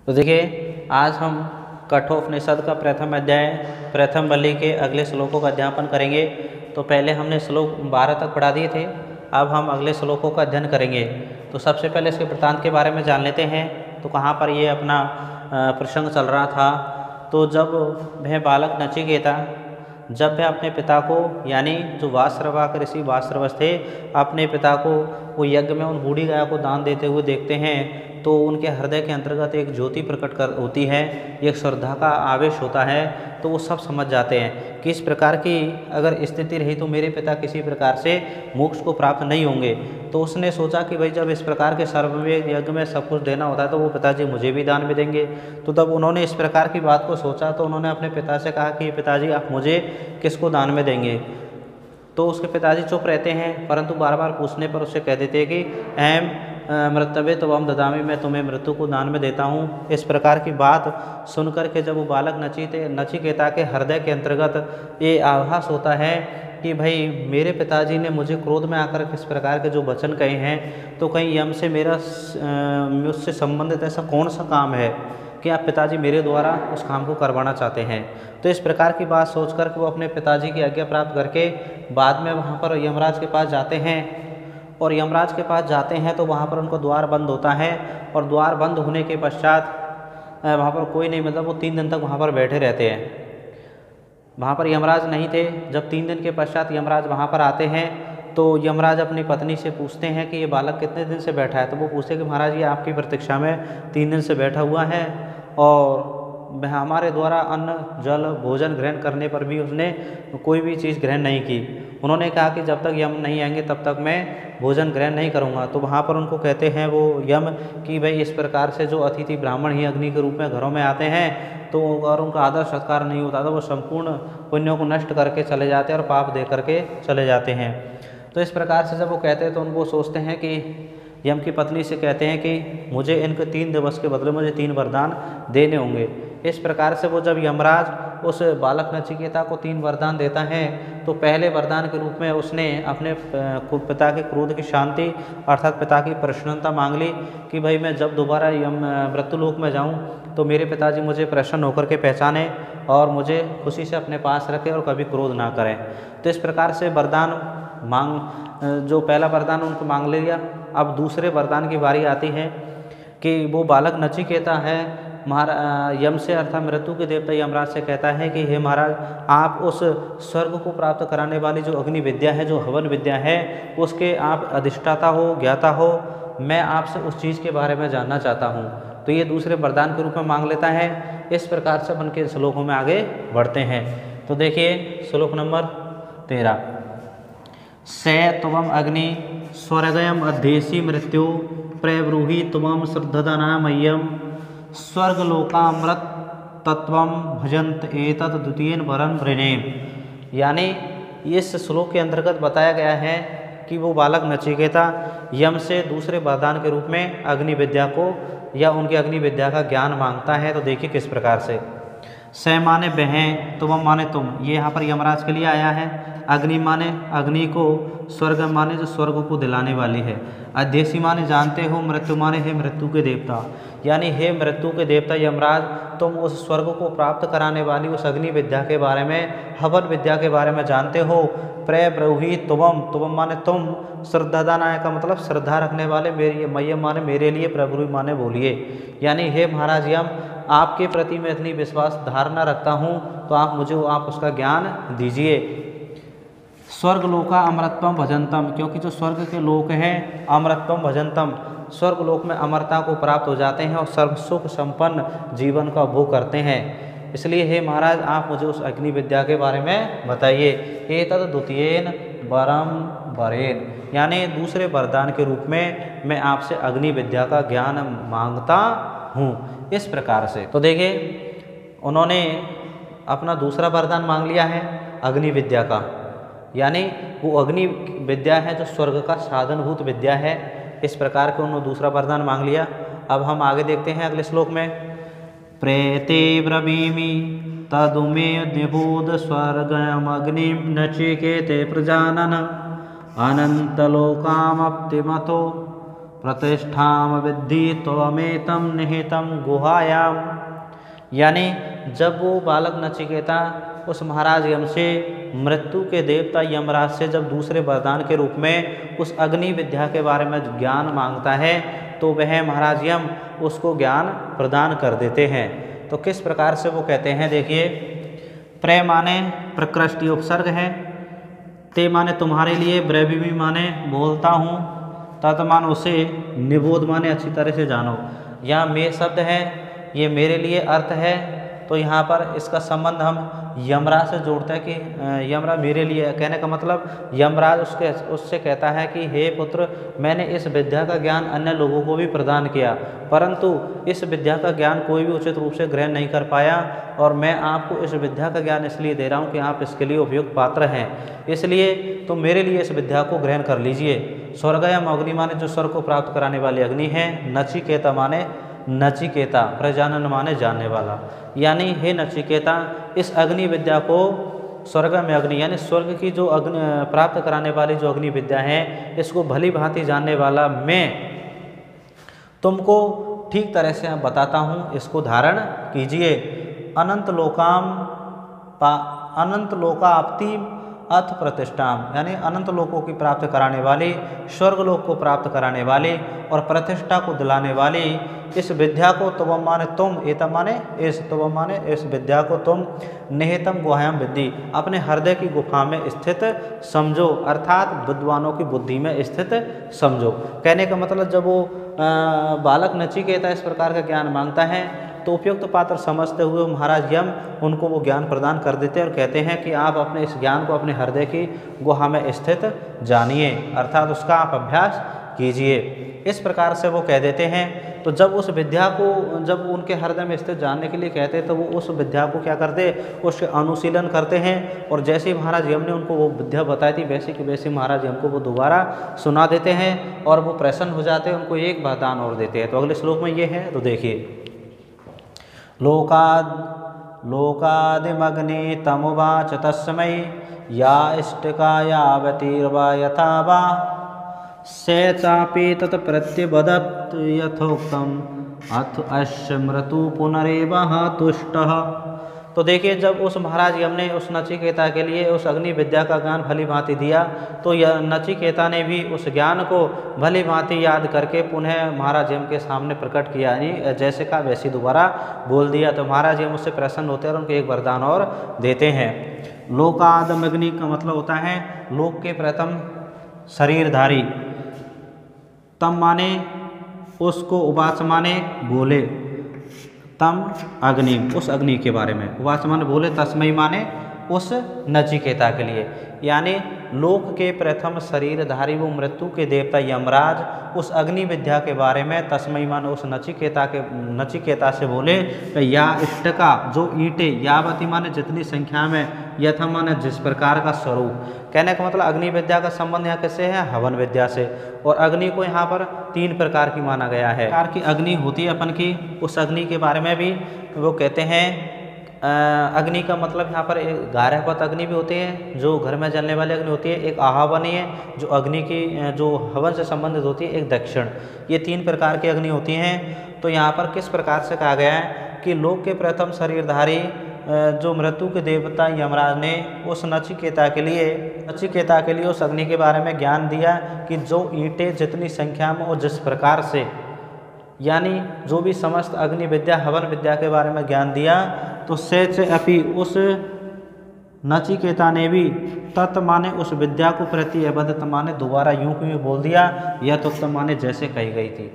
तो देखिए आज हम कठोपनिषद का प्रथम अध्याय प्रथम बलि के अगले श्लोकों का अध्यापन करेंगे। तो पहले हमने श्लोक 12 तक पढ़ा दिए थे, अब हम अगले श्लोकों का अध्ययन करेंगे। तो सबसे पहले इसके वृत्तांत के बारे में जान लेते हैं। तो कहाँ पर ये अपना प्रसंग चल रहा था। तो जब वह बालक नचिकेता जब वह अपने पिता को यानी जो वासरवाक ऋषि वासरवस थे अपने पिता को वो यज्ञ में उन बूढ़ी गाय को दान देते हुए देखते हैं तो उनके हृदय के अंतर्गत एक ज्योति प्रकट कर होती है, एक श्रद्धा का आवेश होता है। तो वो सब समझ जाते हैं कि इस प्रकार की अगर स्थिति रही तो मेरे पिता किसी प्रकार से मोक्ष को प्राप्त नहीं होंगे। तो उसने सोचा कि भाई जब इस प्रकार के सर्ववेद यज्ञ में सब कुछ देना होता है तो वो पिताजी मुझे भी दान में देंगे। तो तब उन्होंने इस प्रकार की बात को सोचा तो उन्होंने अपने पिता से कहा कि पिताजी आप मुझे किसको दान में देंगे। तो उसके पिताजी चुप रहते हैं, परंतु बार बार पूछने पर उससे कह देते हैं कि अहम मृतव्य तो हम ददामी, मैं तुम्हें मृत्यु को दान में देता हूँ। इस प्रकार की बात सुनकर के जब वो बालक नचिकेता के हृदय के अंतर्गत ये आभास होता है कि भाई मेरे पिताजी ने मुझे क्रोध में आकर किस प्रकार के जो वचन कहे हैं, तो कहीं यम से मुझसे संबंधित ऐसा कौन सा काम है कि आप पिताजी मेरे द्वारा उस काम को करवाना चाहते हैं। तो इस प्रकार की बात सोचकर के वो अपने पिताजी की आज्ञा प्राप्त करके बाद में वहाँ पर यमराज के पास जाते हैं। और यमराज के पास जाते हैं तो वहाँ पर उनको द्वार बंद होता है और द्वार बंद होने के पश्चात वहाँ पर कोई नहीं, मतलब वो 3 दिन तक वहाँ पर बैठे रहते हैं। वहाँ पर यमराज नहीं थे। जब 3 दिन के पश्चात यमराज वहाँ पर आते हैं तो यमराज अपनी पत्नी से पूछते हैं कि ये बालक कितने दिन से बैठा है। तो वो पूछते कि महाराज ये आपकी प्रतीक्षा में 3 दिन से बैठा हुआ है और हमारे द्वारा अन्न जल भोजन ग्रहण करने पर भी उसने कोई भी चीज़ ग्रहण नहीं की। उन्होंने कहा कि जब तक यम नहीं आएंगे तब तक मैं भोजन ग्रहण नहीं करूँगा। तो वहाँ पर उनको कहते हैं वो यम कि भाई इस प्रकार से जो अतिथि ब्राह्मण ही अग्नि के रूप में घरों में आते हैं तो अगर उनका आदर सत्कार नहीं होता तो वो संपूर्ण पुण्यों को नष्ट करके चले जाते हैं और पाप दे करके चले जाते हैं। तो इस प्रकार से जब वो कहते हैं तो उनको सोचते हैं कि यम की पत्नी से कहते हैं कि मुझे इनके 3 दिवस के बदले मुझे 3 वरदान देने होंगे। इस प्रकार से वो जब यमराज उस बालक नचिकेता को 3 वरदान देता है तो पहले वरदान के रूप में उसने अपने पिता के क्रोध की शांति अर्थात पिता की प्रसन्नता मांग ली कि भाई मैं जब दोबारा मृत्युलोक में जाऊं तो मेरे पिताजी मुझे प्रसन्न होकर के पहचाने और मुझे खुशी से अपने पास रखें और कभी क्रोध ना करें। तो इस प्रकार से वरदान जो पहला वरदान उनको मांग लिया। अब दूसरे वरदान की बारी आती है कि वो बालक नचिकेता है यम से अर्थात मृत्यु के देवता यमराज से कहता है कि हे महाराज आप उस स्वर्ग को प्राप्त कराने वाली जो अग्नि विद्या है, जो हवन विद्या है, उसके आप अधिष्ठाता हो, ज्ञाता हो। मैं आपसे उस चीज़ के बारे में जानना चाहता हूँ। तो ये दूसरे वरदान के रूप में मांग लेता है। इस प्रकार से बन के श्लोकों में आगे बढ़ते हैं। तो देखिए श्लोक नंबर 13। से त्वम अग्नि स्वर्गयम अध्येसी मृत्यु प्रब्रूहि त्वम श्रद्धदना मह्यम स्वर्गलोकामृत तत्वम भजंत एतत् द्वितीयेन वरं वृणे। यानी इस श्लोक के अंतर्गत बताया गया है कि वो बालक नचिकेता यम से दूसरे वरदान के रूप में अग्नि विद्या को या उनकी अग्नि विद्या का ज्ञान मांगता है। तो देखिए किस प्रकार से। स माने वह, तुम माने तुम, ये यहाँ पर यमराज के लिए आया है। अग्नि माने अग्नि को, स्वर्ग माने जो स्वर्ग को दिलाने वाली है, अध्येसी माने जानते हो, मृत्यु माने हे मृत्यु के देवता। यानी हे मृत्यु के देवता यमराज तुम उस स्वर्ग को प्राप्त कराने वाली उस अग्नि विद्या के बारे में, हवन विद्या के बारे में जानते हो। प्रब्रूहि तुम माने तुम, श्रद्धादानाय का मतलब श्रद्धा रखने वाले, मेरी मह्यम माने मेरे लिए, प्रब्रूहि माने बोलिए। यानी हे महाराज यम आपके प्रति मैं इतनी विश्वास धारणा रखता हूँ तो आप मुझे आप उसका ज्ञान दीजिए। स्वर्ग लोका अमृतत्वम भजंतम, क्योंकि जो स्वर्ग के लोक हैं अमृतत्वम भजंतम, स्वर्ग लोक में अमरता को प्राप्त हो जाते हैं और सर्व सुख संपन्न जीवन का भोग करते हैं। इसलिए हे महाराज आप मुझे उस अग्नि विद्या के बारे में बताइए। एतत् द्वितीयेन वरं वरेण, यानी दूसरे वरदान के रूप में मैं आपसे अग्नि विद्या का ज्ञान मांगता हूँ। इस प्रकार से तो देखिए उन्होंने अपना दूसरा वरदान मांग लिया है अग्नि विद्या का, यानी वो अग्नि विद्या है जो स्वर्ग का साधनभूत विद्या है। इस प्रकार के उन्होंने दूसरा वरदान मांग लिया। अब हम आगे देखते हैं अगले श्लोक में। प्रेते ब्रवीमि तदुमे निबोध स्वर्गमग्निं नचिकेते प्रजानन अनंतलोकामप्तिमतो प्रतिष्ठाम विद्धि त्वमेतम निहितम गुहायाम। यानी जब वो बालक नचिकेता उस महाराज यम से मृत्यु के देवता यमराज से जब दूसरे वरदान के रूप में उस अग्नि विद्या के बारे में ज्ञान मांगता है तो वह महाराज यम उसको ज्ञान प्रदान कर देते हैं। तो किस प्रकार से वो कहते हैं, देखिए, प्रे माने प्रकृष्टि उपसर्ग है, ते माने तुम्हारे लिए, ब्रवीमि माने बोलता हूँ, तत् माने उसे, निबोध माने अच्छी तरह से जानो। यहाँ मे शब्द है, ये मेरे लिए अर्थ है। तो यहाँ पर इसका संबंध हम यमराज से जोड़ते हैं कि यमराज मेरे लिए, कहने का मतलब यमराज उससे कहता है कि हे पुत्र, मैंने इस विद्या का ज्ञान अन्य लोगों को भी प्रदान किया, परंतु इस विद्या का ज्ञान कोई भी उचित रूप से ग्रहण नहीं कर पाया, और मैं आपको इस विद्या का ज्ञान इसलिए दे रहा हूँ कि आप इसके लिए उपयुक्त पात्र हैं, इसलिए तुम मेरे लिए इस विद्या को ग्रहण कर लीजिए। स्वर्गयम अग्नि माने जो स्वर्ग को प्राप्त कराने वाली अग्नि है, नचिकेता माने नचिकेता, प्रजानन माने जानने वाला। यानी हे नचिकेता, इस अग्नि विद्या को, स्वर्ग में अग्नि यानी स्वर्ग की जो अग्नि प्राप्त कराने वाली जो अग्नि विद्या है, इसको भली भांति जानने वाला मैं तुमको ठीक तरह से बताता हूँ, इसको धारण कीजिए। अनंत लोकाप्ति अथ प्रतिष्ठाम, यानी अनंत लोकों की प्राप्त कराने वाली, स्वर्ग लोक को प्राप्त कराने वाली और प्रतिष्ठा को दिलाने वाली इस विद्या को तुम माने तुम, एतम माने इस, तुम माने इस विद्या को तुम निहितम गुहायाम विद्धि, अपने हृदय की गुफा में स्थित समझो, अर्थात विद्वानों की बुद्धि में स्थित समझो। कहने का मतलब जब वो बालक नचिकेता इस प्रकार का ज्ञान मांगता है तो उपयुक्त पात्र समझते हुए महाराज यम उनको वो ज्ञान प्रदान कर देते हैं और कहते हैं कि आप अपने इस ज्ञान को अपने हृदय की गुहा में स्थित जानिए, अर्थात उसका आप अभ्यास कीजिए। इस प्रकार से वो कह देते हैं। तो जब उस विद्या को जब उनके हृदय में स्थित जानने के लिए कहते तो वो उस विद्या को क्या करते, उसके अनुशीलन करते हैं, और जैसे ही महाराज यम ने उनको वो विद्या बताई थी वैसे कि वैसे महाराज यम को वो दोबारा सुना देते हैं और वो प्रसन्न हो जाते हैं, उनको एक वरदान और देते हैं। तो अगले श्लोक में ये है, तो देखिए, लोकादिमग्नि तमुवाच तस्मै या इष्टिका यावतीर्वा यथा वा से चापि तत् प्रत्यबदत् यथोक्तम अथ अश्य मृतु पुनरेवः तुष्टः। तो देखिए, जब उस महाराज यम ने उस नचिकेता के लिए उस अग्नि विद्या का ज्ञान भली भांति दिया तो यह नचिकेता ने भी उस ज्ञान को भली भांति याद करके पुनः महाराज यम के सामने प्रकट किया, यानी जैसे का वैसे दोबारा बोल दिया। तो महाराज यम उससे प्रसन्न होते हैं और उनको एक वरदान और देते हैं। लोकादमग्नि का मतलब होता है लोक के प्रथम शरीरधारी, तम माने उसको, उवाच माने बोले, तम अग्नि उस अग्नि के बारे में, उवाच माने बोले, तस्मै माने उस नचिकेता के लिए, यानी लोक के प्रथम शरीरधारी वो मृत्यु के देवता यमराज उस अग्नि विद्या के बारे में तस्मै माने उस नचिकेता से बोले, या इष्टका जो ईंटे, यावती माने जितनी संख्या में, यथा माने जिस प्रकार का स्वरूप। कहने का मतलब अग्नि विद्या का संबंध यहाँ किससे है, हवन विद्या से, और अग्नि को यहाँ पर 3 प्रकार की माना गया है। प्रकार की अग्नि होती है अपन की, उस अग्नि के बारे में भी वो कहते हैं। अग्नि का मतलब यहाँ पर एक गारहपत अग्नि भी होती है जो घर में जलने वाली अग्नि होती है, एक आहावनी है जो अग्नि की जो हवन से संबंधित होती है, एक दक्षिण, ये 3 प्रकार की अग्नि होती हैं। तो यहाँ पर किस प्रकार से कहा गया है कि लोक के प्रथम शरीरधारी जो मृत्यु के देवता यमराज ने उस नचिकेता के लिए उस अग्नि के बारे में ज्ञान दिया कि जो ईंटें जितनी संख्या में और जिस प्रकार से, यानी जो भी समस्त अग्नि विद्या हवन विद्या के बारे में ज्ञान दिया, तो सेच अपि उस नचिकेता ने भी तत् माने उस विद्या को प्रति अबद्धत माने दोबारा यूं क्यों बोल दिया, यह तो माने जैसे कही गई थी,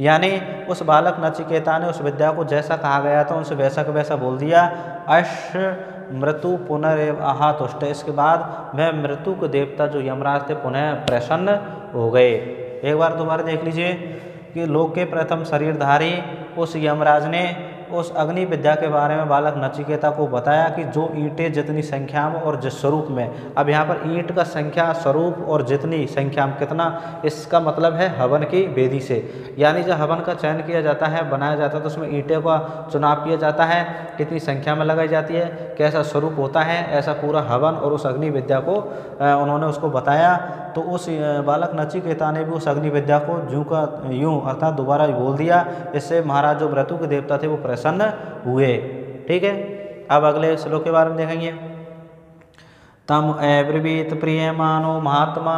यानी उस बालक नचिकेता ने उस विद्या को जैसा कहा गया था उनसे वैसा का वैसा बोल दिया। अश्य मृत्यु पुनरेवः तुष्ट, इसके बाद वह मृत्यु के देवता जो यमराज थे पुनः प्रसन्न हो गए। एक बार दोबारा देख लीजिए कि लोक के प्रथम शरीरधारी उस यमराज ने उस अग्नि विद्या के बारे में बालक नचिकेता को बताया कि जो ईंटें जितनी संख्या में और जिस स्वरूप में। अब यहाँ पर ईंट का संख्या, स्वरूप और जितनी संख्या में कितना, इसका मतलब है हवन की वेदी से। यानी जब हवन का चयन किया जाता है, बनाया जाता है, तो उसमें ईंटों का चुनाव किया जाता है, कितनी संख्या में लगाई जाती है, कैसा स्वरूप होता है, ऐसा पूरा हवन और उस अग्नि विद्या को उन्होंने उसको बताया। तो उस बालक नचिकेता ने भी उस अग्नि विद्या को यूं का यूं अर्थात दोबारा बोल दिया। इससे महाराज जो मृत्यु के देवता थे वो प्रसन्न हुए। ठीक है, अब अगले श्लोक के बारे में देखेंगे। तम अब्रवीत प्रियमानो महात्मा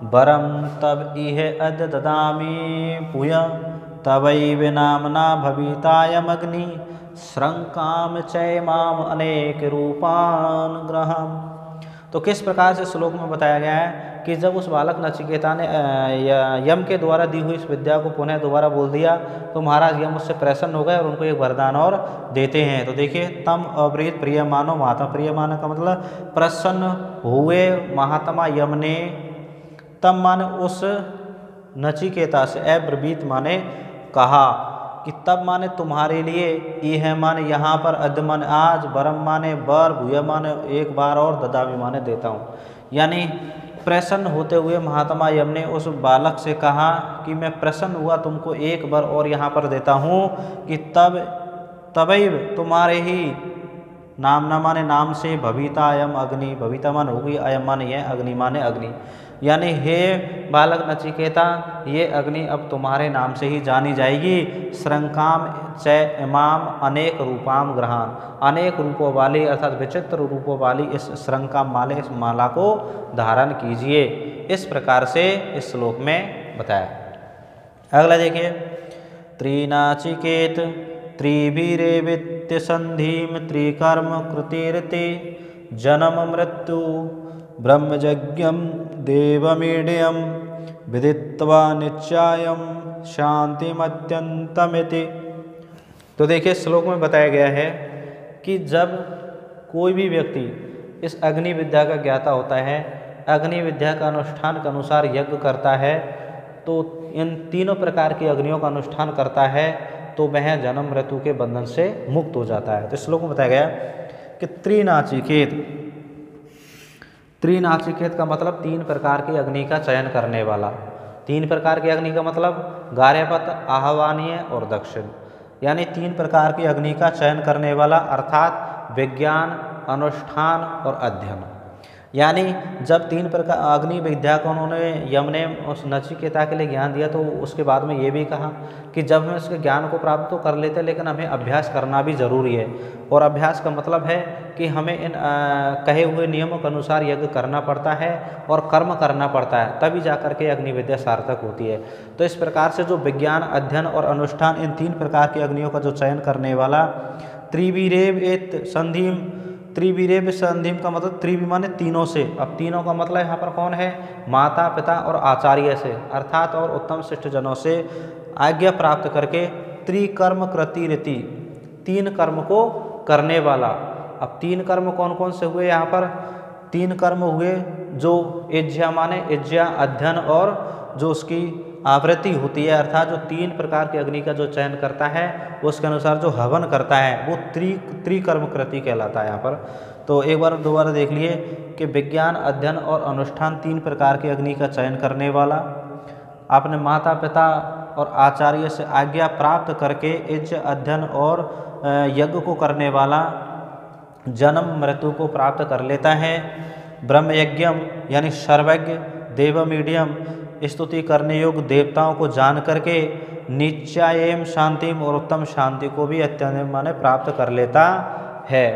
वरम तब इह अद्य ददामि पुय तवैव नामना भवितायम अग्नि श्रंकाम चैमाम अनेक रूपान ग्रहम। तो किस प्रकार से श्लोक में बताया गया है कि जब उस बालक नचिकेता ने यम के द्वारा दी हुई इस विद्या को पुनः दोबारा बोल दिया, तो महाराज यम उससे प्रसन्न हो गए और उनको एक वरदान और देते हैं। तो देखिए, तम अवृत प्रिय मानो महात्मा, प्रिय मानो का मतलब प्रसन्न हुए महात्मा यम ने। तम माने उस नचिकेता से, अब्रवीत माने कहा, कि तब माने तुम्हारे लिए, यह माने यहाँ पर, अद्य माने आज, वरम माने वर, भूय माने एक बार और, ददामि माने देता हूँ। यानी प्रसन्न होते हुए महात्मा यम ने उस बालक से कहा कि मैं प्रसन्न हुआ, तुमको एक बार और यहाँ पर देता हूँ कि तबैव तुम्हारे ही नाम न माने नाम से, भविता अयम अग्नि, भविता मान होगी, अयम माने यह, अग्नि माने अग्नि। यानी हे बालक नचिकेता, ये अग्नि अब तुम्हारे नाम से ही जानी जाएगी। श्रंकाम च इमाम अनेक रूपाम ग्रहान, अनेक रूपों वाली अर्थात विचित्र रूपों वाली इस श्रंकाम माले, इस माला को धारण कीजिए। इस प्रकार से इस श्लोक में बताया। अगला देखिए, त्रिनाचिकेत त्रिवीरे वित्त संधिम त्रिकर्म कृतिरते जन्म मृत्यु ब्रह्मयज्ञम देवमीड्यम विदित्वा निश्चायम शांतिमत्यंतमिति। तो देखिए, श्लोक में बताया गया है कि जब कोई भी व्यक्ति इस अग्नि विद्या का ज्ञाता होता है, अग्नि विद्या का अनुष्ठान के अनुसार यज्ञ करता है, तो इन तीनों प्रकार की अग्नियों का अनुष्ठान करता है, तो वह जन्म मृत्यु के बंधन से मुक्त हो जाता है। तो श्लोक में बताया गया कि त्रिनाचिकेत, त्रिनाचिकेत का मतलब तीन प्रकार की अग्नि का चयन करने वाला। तीन प्रकार की अग्नि का मतलब गार्हपत, आह्वानीय और दक्षिण। यानी तीन प्रकार की अग्नि का चयन करने वाला, अर्थात विज्ञान, अनुष्ठान और अध्ययन। यानी जब तीन प्रकार अग्नि विद्या को उन्होंने यम ने उस नचिकेता के लिए ज्ञान दिया, तो उसके बाद में ये भी कहा कि जब हम इसके ज्ञान को प्राप्त तो कर लेते, लेकिन हमें अभ्यास करना भी जरूरी है। और अभ्यास का मतलब है कि हमें इन कहे हुए नियमों के अनुसार यज्ञ करना पड़ता है और कर्म करना पड़ता है, तभी जाकर के अग्नि विद्या सार्थक होती है। तो इस प्रकार से जो विज्ञान, अध्ययन और अनुष्ठान, इन तीन प्रकार की अग्नियों का जो चयन करने वाला, त्रिवीरेव एत संधिम, त्रिवीरेव संधिम का मतलब त्रिवी माने तीनों से। अब तीनों का मतलब यहाँ पर कौन है? माता पिता और आचार्य से, अर्थात और उत्तम श्रेष्ठ जनों से आज्ञा प्राप्त करके त्रिकर्म कृति रीति, तीन कर्म को करने वाला। अब तीन कर्म कौन कौन से हुए यहाँ पर? तीन कर्म हुए जो इज्जा माने इज्जा, अध्ययन और जो उसकी आवृत्ति होती है, अर्थात जो तीन प्रकार की अग्नि का जो चयन करता है उसके अनुसार जो हवन करता है वो त्रिकर्म कृति कहलाता है यहाँ पर। तो एक बार दोबारा देख लिए कि विज्ञान, अध्ययन और अनुष्ठान, तीन प्रकार की अग्नि का चयन करने वाला, अपने माता पिता और आचार्य से आज्ञा प्राप्त करके इज्ज, अध्ययन और यज्ञ को करने वाला जन्म मृत्यु को प्राप्त कर लेता है। ब्रह्म यज्ञम यानी सर्वज्ञ, देव मीडियम स्तुति करने योग्य देवताओं को जान करके निश्चयम शांतिम और उत्तम शांति को भी अत्यंत माने प्राप्त कर लेता है।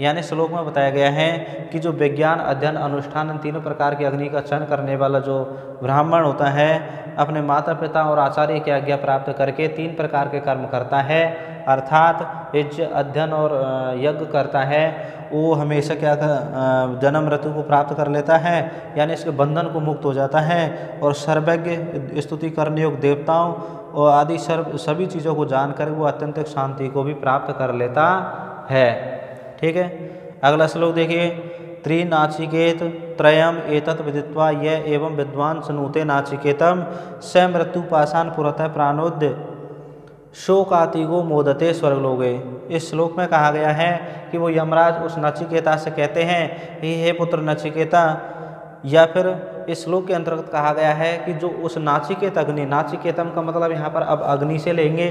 यानी श्लोक में बताया गया है कि जो विज्ञान, अध्ययन, अनुष्ठान, इन तीनों प्रकार की अग्नि का चयन करने वाला जो ब्राह्मण होता है, अपने माता पिता और आचार्य की आज्ञा प्राप्त करके तीन प्रकार के कर्म करता है, अर्थात यज्ञ, अध्ययन और यज्ञ करता है, वो हमेशा क्या जन्म मृत्यु को प्राप्त कर लेता है, यानी इसके बंधन को मुक्त हो जाता है। और सर्वज्ञ, स्तुति करने योग्य देवताओं और आदि सभी चीज़ों को जानकर वो अत्यंत शांति को भी प्राप्त कर लेता है। ठीक है, अगला श्लोक देखिए, त्रिनाचिकेत त्रयम एतत् विदित्वा यह एवं विद्वान सनुते नाचिकेतम स मृत्यु पाषाण पुरतः प्राणोद्य शोकातिगो मोदते स्वर्गलोके। इस श्लोक में कहा गया है कि वो यमराज उस नचिकेता से कहते हैं कि हे पुत्र नचिकेता, या फिर इस श्लोक के अंतर्गत कहा गया है कि जो उस नाचिकेत अग्नि, नाचिकेतम का मतलब यहाँ पर अब अग्नि से लेंगे,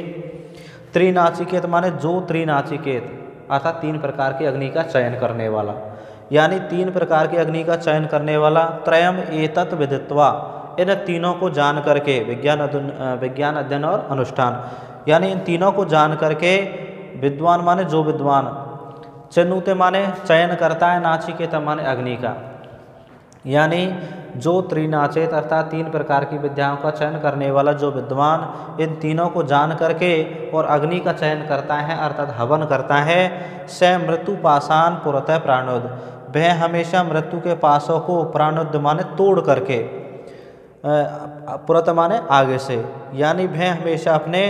त्रिनाचिकेत माने जो त्रिनाचिकेत, अर्थात 3 प्रकार की अग्नि का चयन करने वाला, यानी 3 प्रकार की अग्नि का चयन करने वाला। त्रयम एतत् विदित्वा, इन तीनों को जान करके, विज्ञान अध्ययन और अनुष्ठान, यानी इन तीनों को जान करके, विद्वान माने जो विद्वान, चिन्नुते माने चयन करता है, नाचिकेत माने अग्नि का, यानी जो त्रिनाचेत अर्थात 3 प्रकार की विद्याओं का चयन करने वाला जो विद्वान इन तीनों को जान करके और अग्नि का चयन करता है अर्थात हवन करता है, स मृत्यु पाषाण पुरतः प्राणोद, वह हमेशा मृत्यु के पासों को प्राणोद माने तोड़ करके, पुरत माने आगे से, यानी वह हमेशा अपने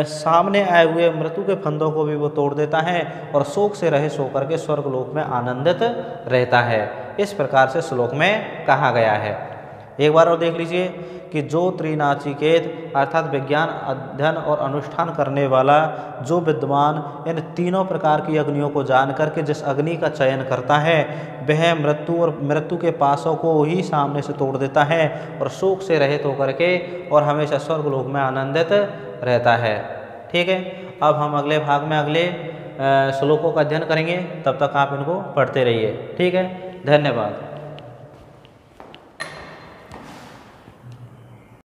सामने आए हुए मृत्यु के फंदों को भी वो तोड़ देता है और शोक से रहे सो करके स्वर्गलोक में आनंदित रहता है। इस प्रकार से श्लोक में कहा गया है। एक बार और देख लीजिए कि जो त्रिनाचिकेत अर्थात विज्ञान अध्ययन और अनुष्ठान करने वाला जो विद्वान इन तीनों प्रकार की अग्नियों को जान करके जिस अग्नि का चयन करता है, वह मृत्यु और मृत्यु के पासों को ही सामने से तोड़ देता है और शोक से रहित होकर के और हमेशा स्वर्गलोक में आनंदित रहता है। ठीक है, अब हम अगले भाग में अगले श्लोकों का अध्ययन करेंगे, तब तक आप इनको पढ़ते रहिए। ठीक है, धन्यवाद।